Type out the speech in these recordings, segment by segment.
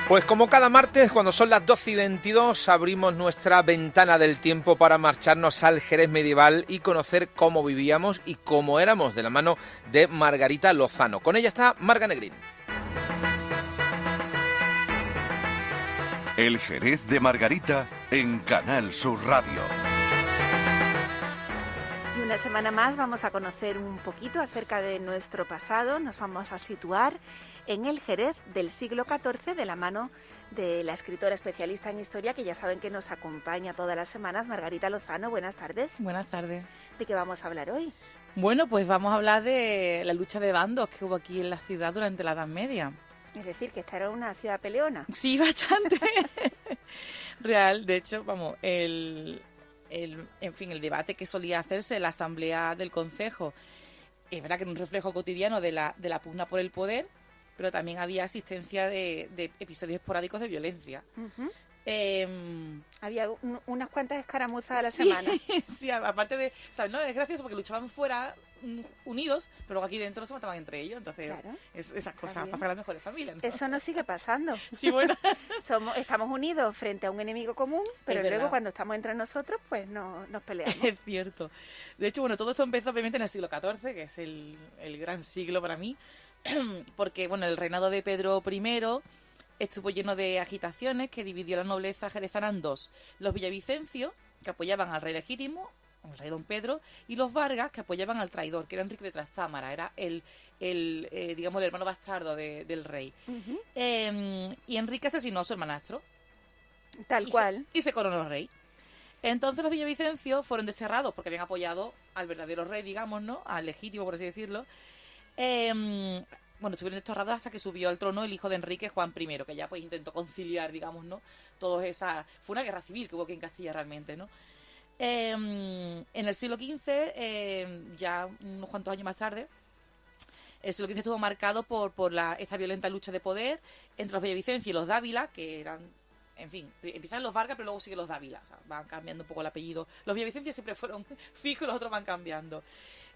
Pues como cada martes, cuando son las 12:22, abrimos nuestra ventana del tiempo para marcharnos al Jerez medieval y conocer cómo vivíamos y cómo éramos, de la mano de Margarita Lozano. Con ella está Marga Negrín. El Jerez de Margarita en Canal Sur Radio. Y una semana más vamos a conocer un poquito acerca de nuestro pasado. Nos vamos a situar en el Jerez del siglo XIV de la mano de la escritora especialista en historia que ya saben que nos acompaña todas las semanas, Margarita Lozano. Buenas tardes. Buenas tardes. ¿De qué vamos a hablar hoy? Bueno, pues vamos a hablar de la lucha de bandos que hubo aquí en la ciudad durante la Edad Media. Es decir, que esta era una ciudad peleona. Sí, bastante. Real, de hecho, vamos, en fin, el debate que solía hacerse en la asamblea del concejo, es verdad que era un reflejo cotidiano de la pugna por el poder, pero también había asistencia de episodios esporádicos de violencia. Uh-huh. Había unas cuantas escaramuzas a la semana. Sí, aparte de, ¿sabes? No, es gracioso porque luchaban fuera unidos, pero luego aquí dentro se mataban entre ellos, entonces claro, esas cosas pasan en las mejores familias, ¿no? Eso nos sigue pasando. Sí, bueno. Estamos unidos frente a un enemigo común, pero luego cuando estamos entre nosotros, pues nos peleamos. Es cierto. De hecho, bueno, todo esto empezó obviamente en el siglo XIV, que es el gran siglo para mí, porque, bueno, el reinado de Pedro I estuvo lleno de agitaciones que dividió la nobleza jerezana en dos: los villavicencios, que apoyaban al rey legítimo, el rey don Pedro, y los Vargas, que apoyaban al traidor, que era Enrique de Trastámara, era digamos, el hermano bastardo del rey. Uh-huh. Y Enrique asesinó a su hermanastro. Tal cual. Y se coronó rey. Entonces los villavicencios fueron desterrados porque habían apoyado al verdadero rey, digamos, ¿no? Al legítimo, por así decirlo. Bueno, estuvieron desterrados hasta que subió al trono el hijo de Enrique, Juan I, que ya pues intentó conciliar, digamos, ¿no? Fue una guerra civil que hubo aquí en Castilla realmente, ¿no? En el siglo XV, ya unos cuantos años más tarde, el siglo XV estuvo marcado por esta violenta lucha de poder entre los villavicencios y los Dávila, que eran, en fin, empiezan los Vargas, pero luego siguen los Dávila, o sea, van cambiando un poco el apellido. Los villavicencios siempre fueron fijos y los otros van cambiando.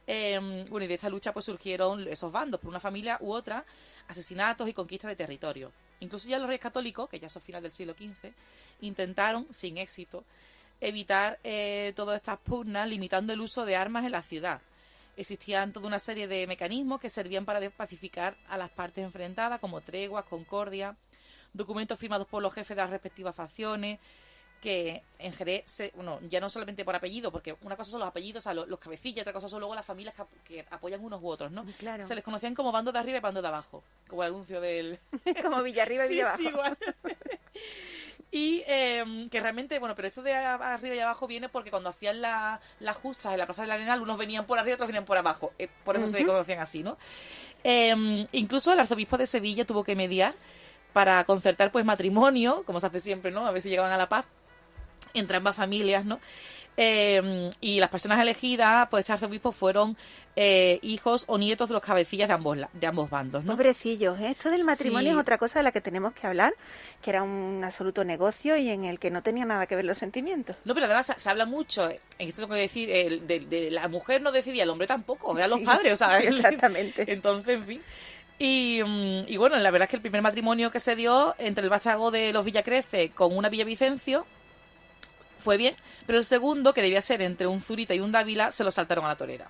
Bueno, y de esta lucha pues surgieron esos bandos, por una familia u otra, asesinatos y conquistas de territorio. Incluso ya los reyes católicos, que ya son finales del siglo XV, intentaron, sin éxito, evitar todas estas pugnas, limitando el uso de armas en la ciudad. Existían toda una serie de mecanismos que servían para pacificar a las partes enfrentadas, como treguas, concordia, documentos firmados por los jefes de las respectivas facciones, que en Jerez, ya no solamente por apellido, porque una cosa son los apellidos, o sea, los cabecillas, otra cosa son luego las familias que apoyan unos u otros, ¿no? Claro. Se les conocían como bando de arriba y bando de abajo, como el anuncio del... como Villarriba y Villabajo. Sí, igual. Y que realmente, bueno, pero esto de arriba y abajo viene porque cuando hacían las justas en la Plaza del Arenal, unos venían por arriba, otros venían por abajo. Por eso se conocían así, ¿no? Incluso el arzobispo de Sevilla tuvo que mediar para concertar pues matrimonio, como se hace siempre, ¿no? A ver si llegaban a la paz entre ambas familias, ¿no? Y las personas elegidas por este arzobispo fueron hijos o nietos de los cabecillas de ambos bandos, ¿no? Pobrecillos, ¿eh? Esto del matrimonio Sí. es otra cosa de la que tenemos que hablar, que era un absoluto negocio y en el que no tenía nada que ver los sentimientos. No, pero además se habla mucho, en esto tengo que decir, de la mujer no decidía, el hombre tampoco, eran los padres, o sea... Sí, exactamente. Entonces, en fin... Y bueno, la verdad es que el primer matrimonio que se dio entre el vástago de los Villacrece con una Villavicencio fue bien, pero el segundo, que debía ser entre un Zurita y un Dávila, se lo saltaron a la torera.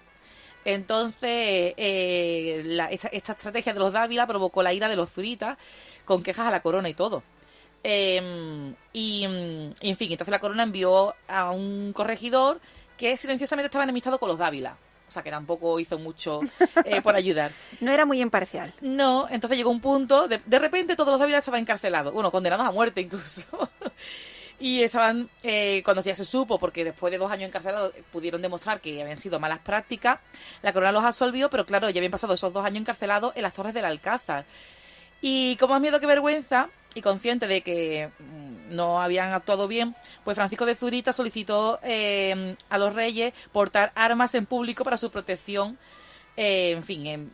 Entonces, esta estrategia de los Dávila provocó la ira de los Zuritas, con quejas a la corona y todo. En fin, entonces la corona envió a un corregidor que silenciosamente estaba enemistado con los Dávila. O sea, que tampoco hizo mucho por ayudar. No era muy imparcial. No, entonces llegó un punto, de repente todos los Dávila estaban encarcelados, bueno, condenados a muerte incluso. Y estaban, cuando ya se supo, porque después de 2 años encarcelados pudieron demostrar que habían sido malas prácticas, la corona los absolvió, pero claro, ya habían pasado esos 2 años encarcelados en las torres del Alcázar. Y con más miedo que vergüenza, y consciente de que no habían actuado bien, pues Francisco de Zurita solicitó a los reyes portar armas en público para su protección,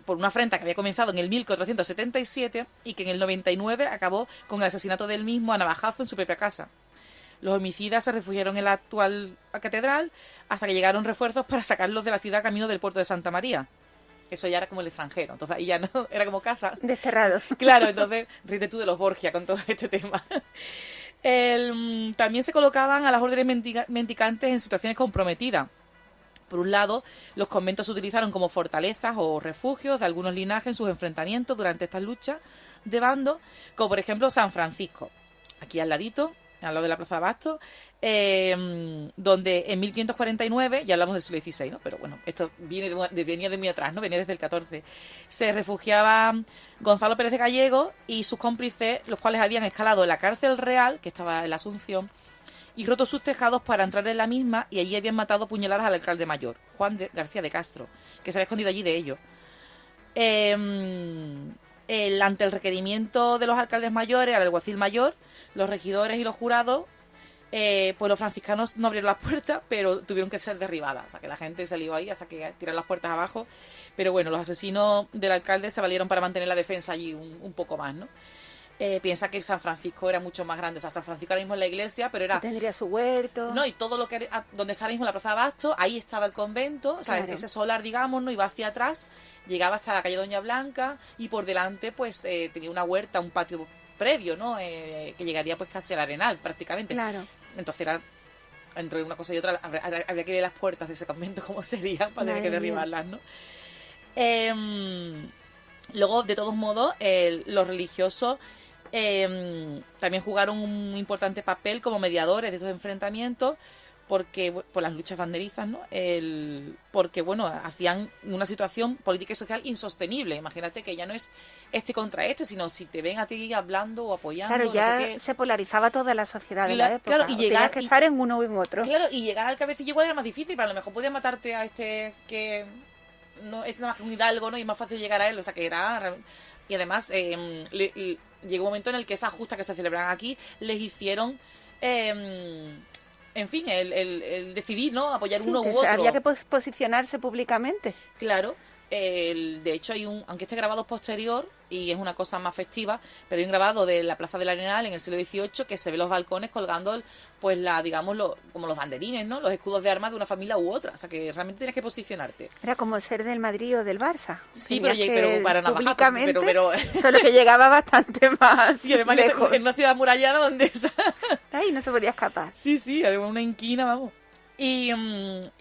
por una afrenta que había comenzado en el 1477 y que en el 99 acabó con el asesinato del mismo a navajazo en su propia casa. Los homicidas se refugiaron en la actual catedral hasta que llegaron refuerzos para sacarlos de la ciudad camino del puerto de Santa María. Eso ya era como el extranjero, entonces ahí ya no, era como casa. Desterrado. Claro, entonces ríete tú de los Borgia con todo este tema. También se colocaban a las órdenes mendicantes en situaciones comprometidas. Por un lado, los conventos se utilizaron como fortalezas o refugios de algunos linajes en sus enfrentamientos durante estas luchas de bandos, como por ejemplo San Francisco, aquí al ladito, al lado de la Plaza de Abastos, donde en 1549, ya hablamos del siglo XVI, ¿no? Pero bueno, esto venía de muy atrás, ¿no? Venía desde el XIV. Se refugiaba Gonzalo Pérez de Gallego y sus cómplices, los cuales habían escalado la cárcel real, que estaba en la Asunción, y roto sus tejados para entrar en la misma, y allí habían matado a puñaladas al alcalde mayor, García de Castro, que se había escondido allí de ellos. Ante el requerimiento de los alcaldes mayores, al alguacil mayor, los regidores y los jurados, pues los franciscanos no abrieron las puertas, pero tuvieron que ser derribadas. O sea, que la gente salió ahí hasta que tiraron las puertas abajo. Pero bueno, los asesinos del alcalde se valieron para mantener la defensa allí un poco más, ¿no? Piensa que San Francisco era mucho más grande. O sea, San Francisco ahora mismo es la iglesia, pero era... Tendría su huerto. No, y todo lo que... Donde está ahora mismo la Plaza de Abastos, ahí estaba el convento. O sea, Claro. ese solar, digamos, no iba hacia atrás, llegaba hasta la calle Doña Blanca, y por delante, pues, tenía una huerta, un patio previo, ¿no? Que llegaría, pues, casi al Arenal, prácticamente. Claro. Entonces era... Entre una cosa y otra, habría que ver las puertas de ese convento cómo serían para tener que derribarlas, ¿no? Luego, de todos modos, los religiosos también jugaron un importante papel como mediadores de estos enfrentamientos, porque por las luchas banderizas, ¿no? Porque, bueno, hacían una situación política y social insostenible. Imagínate que ya no es este contra este, sino si te ven a ti hablando o apoyando. Claro, ya no sé qué. se polarizaba toda la sociedad de la época. Claro, y tenías que estar en uno o en otro. Claro, y llegar al cabecillo igual era más difícil, pero a lo mejor podías matarte a este que no es nada más que un hidalgo, ¿no? Y es más fácil llegar a él, o sea que era... Y además llegó un momento en el que esas justas que se celebraban aquí les hicieron... en fin, el decidir, ¿no? Apoyar uno u otro. Había que posicionarse públicamente. Claro. De hecho, aunque este grabado es posterior y es una cosa más festiva, pero hay un grabado de la Plaza del Arenal en el siglo XVIII que se ve los balcones colgando, pues, digamos, como los banderines, ¿no? Los escudos de armas de una familia u otra. O sea, que realmente tienes que posicionarte. Era como ser del Madrid o del Barça. Sí, pero para navajazos. Pero... Solo que llegaba bastante más sí, además lejos. En una ciudad amurallada donde... Ahí no se podía escapar. Sí, además una inquina, vamos. Y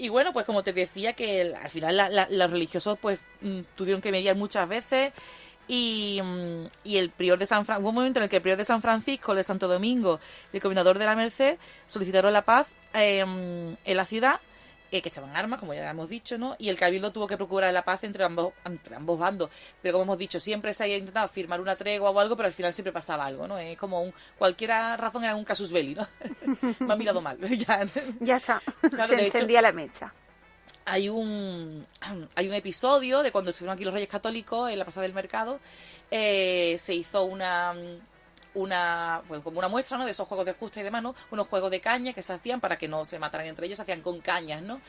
bueno, pues como te decía, que al final los religiosos pues tuvieron que mediar muchas veces y el prior de hubo un momento en el que el prior de San Francisco, el de Santo Domingo y el comendador de la Merced solicitaron la paz en la ciudad, que estaban en armas, como ya hemos dicho, ¿no? Y el cabildo tuvo que procurar la paz entre ambos bandos. Pero como hemos dicho, siempre se había intentado firmar una tregua o algo, pero al final siempre pasaba algo, ¿no? Es como cualquier razón era un casus belli, ¿no? Me han mirado mal. Ya está, Claro, se encendía la mecha. Hay un episodio de cuando estuvieron aquí los Reyes Católicos en la Plaza del Mercado. Se hizo pues como una muestra, ¿no? De esos juegos de justa y demás, ¿no? Unos juegos de caña que se hacían para que no se mataran entre ellos, se hacían con cañas, ¿no?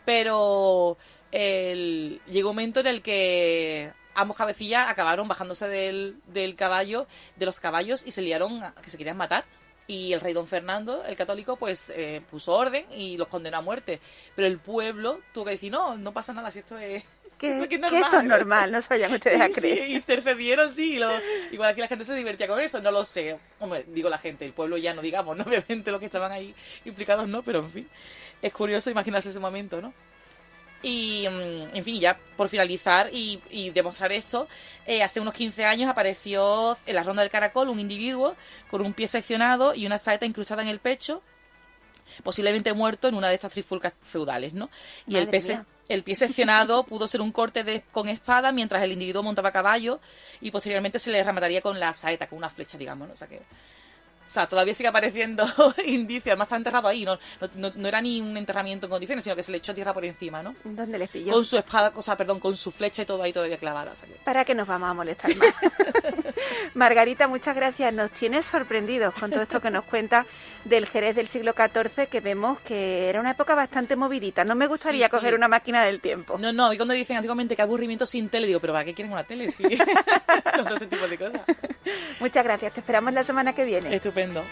Pero llegó un momento en el que ambos cabecillas acabaron bajándose del caballo, de los caballos, y se liaron que se querían matar. Y el rey don Fernando, el católico, pues puso orden y los condenó a muerte. Pero el pueblo tuvo que decir, no pasa nada, si esto es... Que esto es normal, no se vayan ustedes a creer. Sí, intercedieron, sí. Igual aquí la gente se divertía con eso, no lo sé. Hombre, digo la gente, el pueblo ya no, digamos, ¿no? Obviamente los que estaban ahí implicados no, pero en fin. Es curioso imaginarse ese momento, ¿no? Y, en fin, ya por finalizar y demostrar esto, hace unos 15 años apareció en la Ronda del Caracol un individuo con un pie seccionado y una saeta incrustada en el pecho, posiblemente muerto en una de estas trifulcas feudales, ¿no? Y el pie seccionado pudo ser un corte con espada mientras el individuo montaba a caballo y posteriormente se le remataría con la saeta, con una flecha, digamos, ¿no? O sea, todavía sigue apareciendo indicios. Además está enterrado ahí. No era ni un enterramiento en condiciones, sino que se le echó tierra por encima, ¿no? ¿Dónde les pilló? Con su espada, con su flecha y todo ahí todavía clavada. O sea que... ¿Para qué nos vamos a molestar más? Margarita, muchas gracias. Nos tienes sorprendidos con todo esto que nos cuenta del Jerez del siglo XIV, que vemos que era una época bastante movidita. No me gustaría coger una máquina del tiempo. No, y cuando dicen antiguamente que aburrimiento sin tele, digo, ¿pero para qué quieren una tele? Sí. Con todo este tipo de cosas. Muchas gracias, te esperamos la semana que viene. Estupendo.